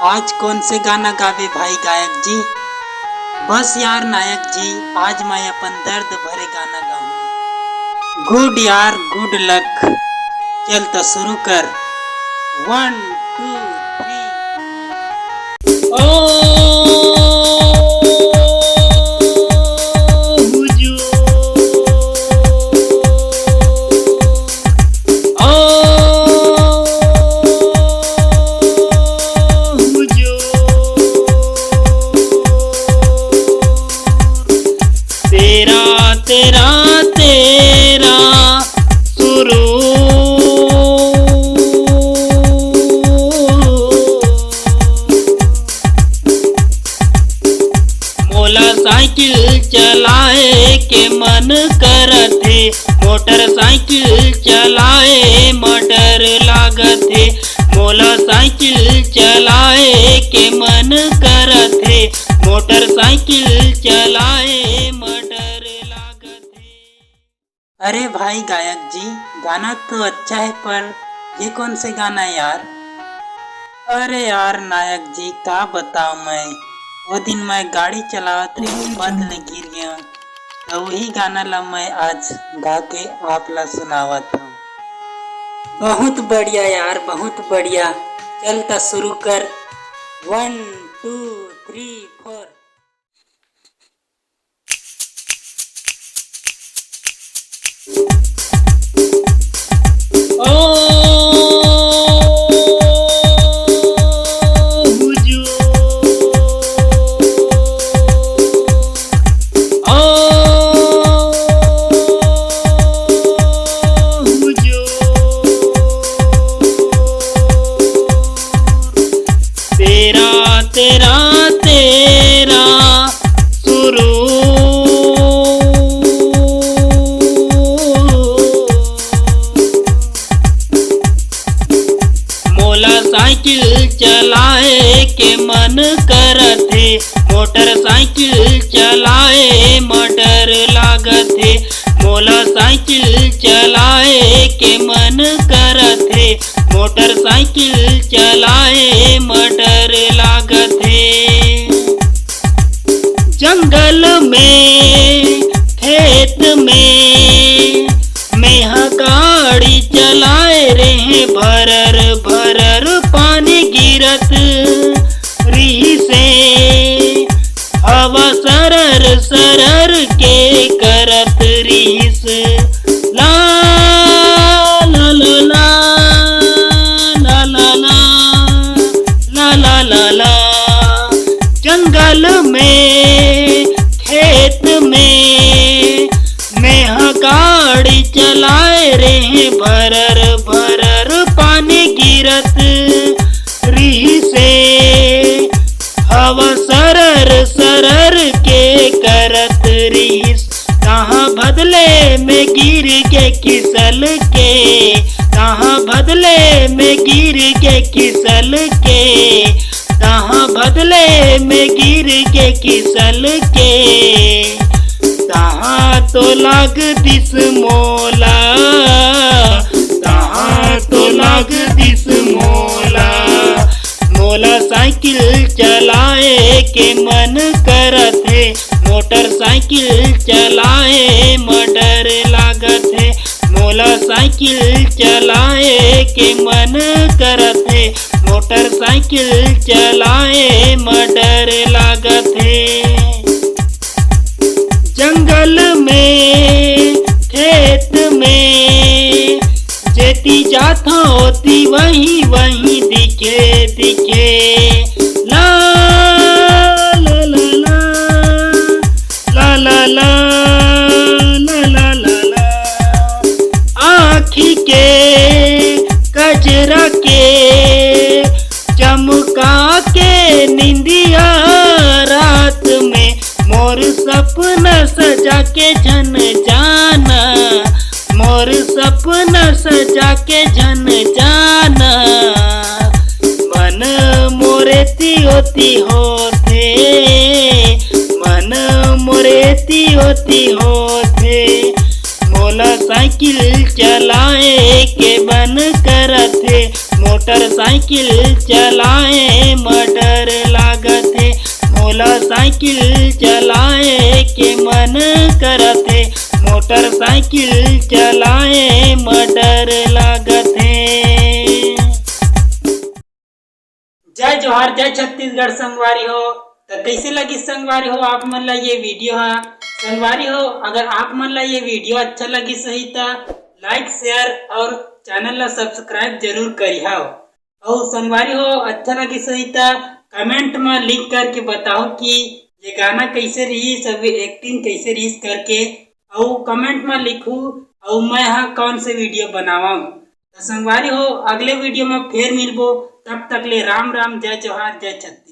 आज कौन से गाना गावे भाई गायक जी? बस यार नायक जी, आज मैं अपन दर्द भरे गाना गाऊं। गुड यार गुड लक, चल तो शुरू कर। 1 2 3। ओ तेरा तेरा शुरू मोला साइकिल चलाए के मन करथे, मोटरसाइकिल चलाए म डर लागथे। मोला साइकिल चलाए के मन करथे, मोटरसाइकिल चलाए म डर लागथे। अरे भाई गायक जी, गाना तो अच्छा है पर ये कौन से गाना है यार? अरे यार नायक जी, का बताऊं मैं, वो दिन मैं गाड़ी चलावत रही, पद ले गिर गया, तो वही गाना ला मैं आज गा के आप ला सुनावत हूँ। बहुत बढ़िया यार, बहुत बढ़िया, चल तो शुरू कर। 1 2 3 4। तेरा तेरा शुरू मोला साइकिल चलाए के मन करथे, मोटरसाइकिल चलाए म डर लागथे। मोला साइकिल चलाए के मन करथे, मोटरसाइकिल चलाए म डर लागथे। जंगल में खेत में मेहा गाड़ी चलाए रहे, भरर भरर पानी गिरत रही से, हवा सरर सरर के करत रहीस। ला ला ला ला ला ला ला ला ला। जंगल में खेत में मेहा गाड़ी चलाए रहे, भरर भरर पानी गिरत रही से, हवा सरर सरर के करत रहीस। कहाँ बदले में गिर के किसल के, कहाँ बदले में गिर के किसल के, कहाँ बदले में गिर के किसल के, कहाँ तो लाग दिस मोला, कहाँ तो लाग दिस मोला। मोला साइकिल चलाए के मन करथे, मोटरसाइकिल चलाए म डर लागथे। मोला साइकिल चलाए के मन करथे, मोटरसाइकिल चलाए म डर लागथे। जंगल में खेत में जेती जाता होती वही वही दिखे दिखे। ला ला ला ला ला ला ला ला ला ला। आँखी के कजरा के चमका के निंदिया रात में, मोर सपना सजा के जन जाना, मोर सपना सजा के जन जाना। मन मोरेती होती होते, मन मोरेती होती होते। मोला साइकिल चलाए के बन करथे, मोटरसाइकिल चलाए म मोटरसाइकिल चलाए के मन करत हे, मोटरसाइकिल चलाए म डर लागत हे। जय जोहार, जय छत्तीसगढ़ संगवारी हो। तो कैसे लगी संगवारी हो आप मन ला ये वीडियो है। संगवारी हो, अगर आप मन ला ये वीडियो अच्छा लगी सही तो लाइक शेयर और चैनल ला सब्सक्राइब जरूर करिहा। और संगवारी हो अच्छा लगी सही तो कमेंट में लिख करके बताओ कि ये गाना कैसे रही, सब एक्टिंग कैसे रही करके, और कमेंट में लिखू और मैं यहाँ कौन से वीडियो बनावा। तो संगवारी हो अगले वीडियो में फिर मिलबो, तब तक ले राम राम, जय जोहार, जय छत्तीसगढ़।